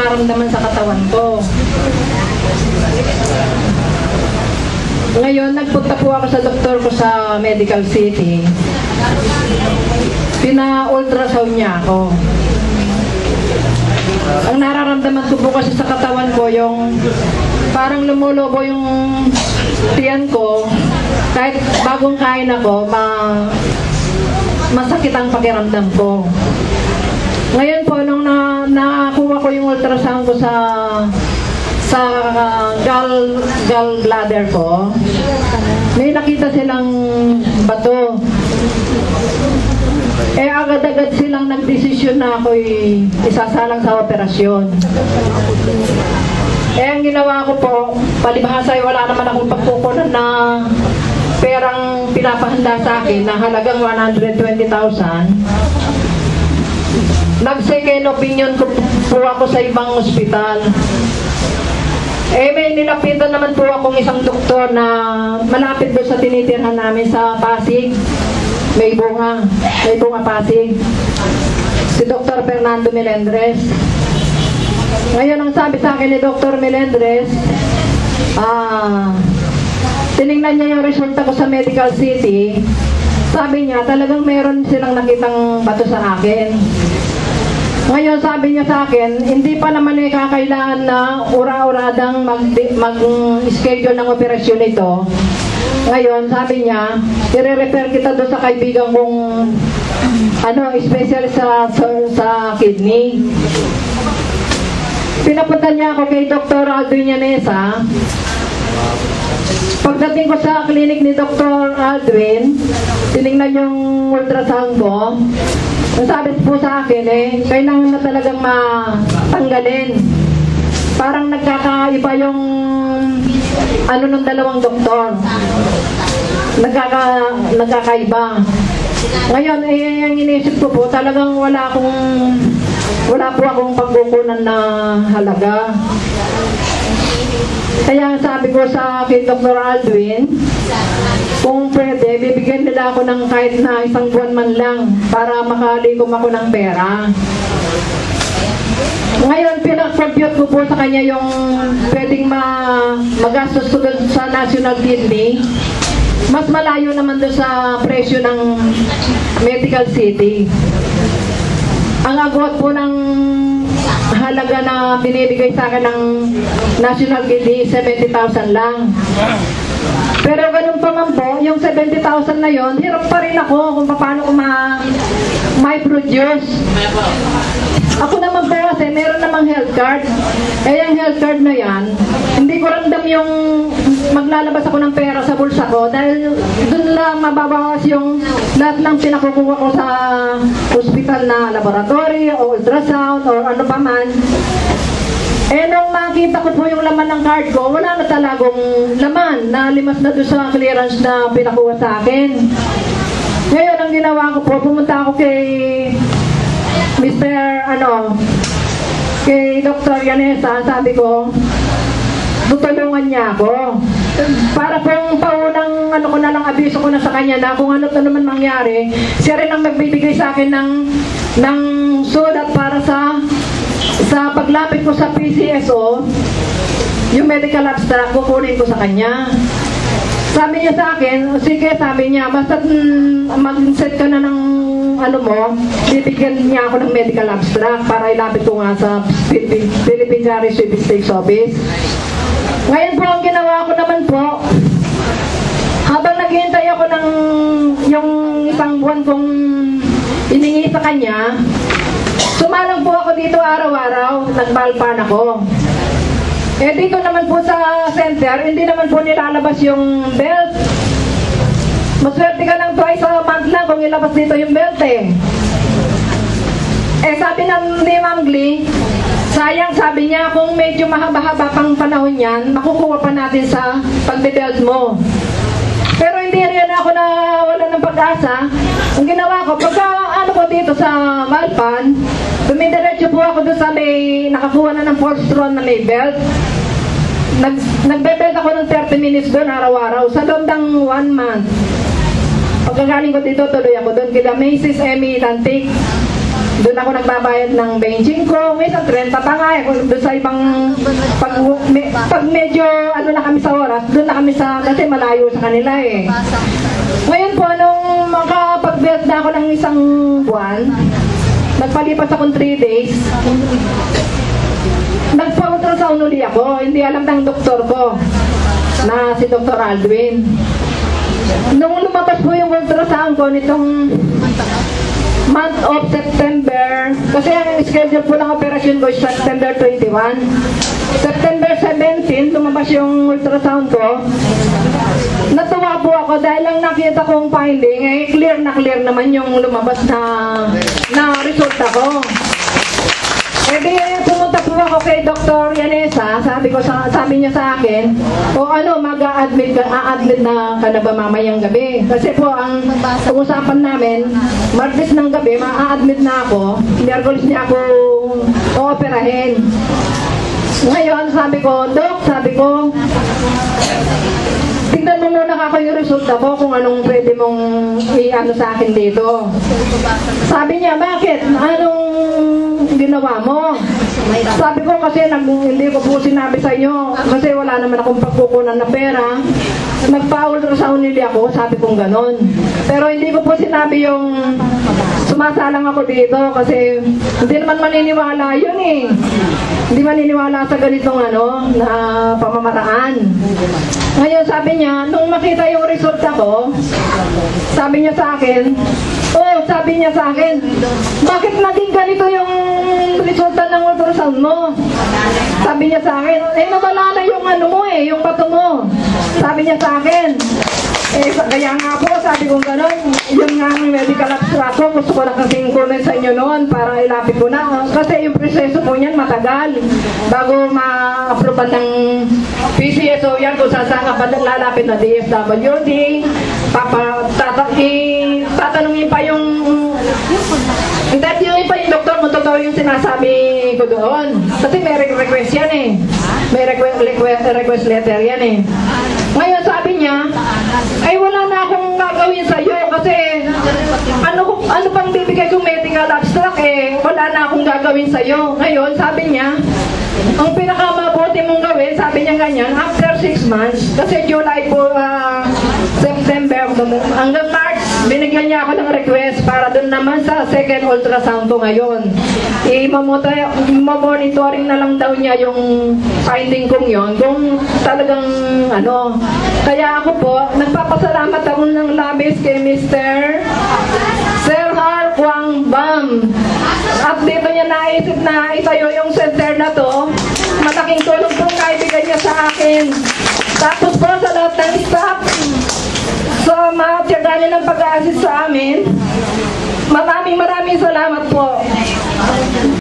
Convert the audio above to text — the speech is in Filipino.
nararamdaman sa katawan ko. Ngayon, nagpunta po ako sa doktor ko sa Medical City. Pina-ultrasound niya ako. Ang nararamdaman ko po kasi sa katawan ko, yung parang lumulobo yung tiyan ko. Kahit bagong kain ako, masakit ang pakiramdam ko. Ngayon po, nung nakakuha ko yung ultrasound ko sa gallbladder ko, may nakita silang bato. Agad-agad silang nagdesisyon na ako'y isasalang sa operasyon. Ang ginawa ko po, palibhasa ay wala naman akong pagkukunan na perang pinapahanda sa akin na halagang 120,000. Nag-second opinion ko po ako sa ibang ospital. May nilapitan naman po akong isang doktor na malapit doon sa tinitirhan namin sa Pasig. May bunga Pasig. Si Dr. Fernando Melendres. Ngayon, ang sabi sa akin ni Dr. Melendres, tinignan niya yung resulta ko sa Medical City. Sabi niya, talagang meron silang nakitang bato sa akin. Ngayon, sabi niya sa akin, hindi pa naman kakailangan na ura-uradang mag-schedule ng operasyon ito. Ngayon, sabi niya, i-refer kita doon sa kaibigan kong specialist sa kidney. Pinapunta niya ako kay Dr. Aldwin Yanesa. Pagdating ko sa clinic ni Dr. Aldwin, tinignan yung ultrasound ko. Ang sabi po sa akin, kailangan na talagang matanggalin. Parang nagkakaiba yung ng dalawang doktor. Nagkakaiba. Ngayon, ang inisip ko po, talagang wala po akong pagkukunan na halaga. Kaya sabi ko sa kay Dr. Aldwin, kung pwede, bibigyan nila ako ng kahit na isang buwan man lang para makalikom ako ng pera. Ngayon, pinag-compute ko po sa kanya yung pwedeng magastos ko sa National Kidney. Mas malayo naman doon sa presyo ng Medical City. Ang agwat po ng halaga na binibigay sa akin ng National Kidney, 70,000 lang. Pero ganun pa man po, yung 70,000 na yon, hirap pa rin ako kung paano ko ma-produce. Ako naman po kasi, meron namang health card. Yung health card na yan, hindi ko ramdam yung maglalabas ako ng pera sa bulsa ko dahil dun lang mababawas yung lahat ng pinakukuha ko sa hospital na laboratory o ultrasound o ano pa man. Nung makita ko po yung laman ng card ko, wala na talagang laman. Nalimas na doon sa clearance na pinakuha sa akin. Ngayon, ang ginawa ko po, pumunta ako kay kay Dr. Yanesa. Sabi ko, tutulungan niya ako. Para pong paunang ko na lang, abiso ko na sa kanya na kung ano naman mangyari, siya rin ang magbibigay sa akin ng sulat para sa paglapit ko sa PCSO, yung medical abstract, kukunin ko sa kanya. Sabi niya sa akin, sige, sabi niya, basta mag-set ka na ng bibigyan niya ako ng medical abstract para ilapit ko nga sa Philippine Jury Sweepstakes Office. Ngayon po, ang ginawa ko naman po, habang naghihintay ako ng yung isang buwan kong iningi sa kanya, sumalang po ako dito araw-araw, nagbalpan ako. Dito naman po sa center, hindi naman po nilalabas yung belt. Maswerte ka lang twice a month lang kung ilabas dito yung belt sabi ni Ma'am Glee, sayang, sabi niya, kung medyo mahaba-haba pang panahon yan, makukuha pa natin sa pagbe-belt mo. Pero hindi rin ako na wala ng pag-asa. Ang ginawa ko, pagka ko dito sa Malpan, dumidiretso po ako doon sa may nakakuha na ng Polstron na may belt. Nagbe-belt ako ng 30 minutes doon araw-araw sa loob ng 1 month. Pagkagaling ko dito, tuloy ako doon kila Mrs. Emmy Lantic. Doon ako nagbabayad ng 25, minsan 30 pa nga eh. Doon sa ibang, pag medyo ano na kami sa oras, doon na kami sa, kasi malayo sa kanila eh. Ngayon po, nung makapag-belt na ako ng isang buwan, nagpalipas akong 3 days, nagpa-ultrasound uli ako. Hindi alam ng doktor ko na si Dr. Aldwin. Nung lumabas po yung ultrasound ko nitong month of September, kasi ang schedule po ng operasyon ko is September 21. September 17, lumabas yung ultrasound ko. Natuwa po ako dahil lang nakita kong finding, eh clear naman yung lumabas na resulta ko. Eh di pumunta po ako kay Dr. Yanesa, sabi niya sa akin, o ano, mag-a-admit na ka na ba mamayang gabi? Kasi po ang usapan namin, Martes ng gabi, ma-a-admit na ako, Miyerkules niya ako ooperahin. Ngayon, sabi ko, Doc, tignan mo muna ako yung resulta ko kung anong pwede mong i-ano sa akin dito. Sabi niya, bakit? Anong ginawa mo? Sabi ko kasi hindi ko po sinabi sa inyo kasi wala naman akong pagkukunan na pera. Nagpa-ultrasound nili ako, sabi kong ganon. Pero hindi ko po sinabi yung sumasalang ako dito kasi hindi naman maniniwala yun eh. Hindi maniniwala sa ganitong na pamamaraan. Ngayon sabi niya, nung makita yung resulta ko, sabi niya sa akin, bakit naging ganito yung resulta ng ultrasound mo? Sabi niya sa akin, nawala na yung yung bato mo. Sabi niya sa akin, kaya nga po, sabi kong gano'n, yung nga ang medical abstract ko, gusto ko lang kasing comment sa inyo noon para ilapit ko na. Kasi yung proseso po niyan matagal. Bago ma-approvean ng PCSO yan, kung saan ka pa lalapit na DSWD, tatanungin pa yung interviewin pa yung doktor mo, totoo yung sinasabi ko doon. Kasi may request yan eh. May request letter yan eh. Ngayon sabi niya, ay wala na akong gagawin sa iyo kasi ano pang bibigay kong medical abstract eh, wala na akong gagawin sa iyo. Ngayon sabi niya, ang pinakamabuti mong gawin, sabi niya ganyan, after 6 months, kasi July po, September, hanggang March, binigyan niya ako ng request para doon naman sa second ultrasound ko ngayon. I-monitoring na lang daw niya yung finding kong yon kung talagang Kaya ako po, nagpapasalamat ako ng labis kay Mr. Sir Har Kwang Bam. At dito niya naisip na itayo yung center na to. Malaking tulong po kaibigay niya sa akin. Tapos po sa lahat ng staff, sa mga tiyaga niya ng pag-a-assist sa amin, maraming salamat po.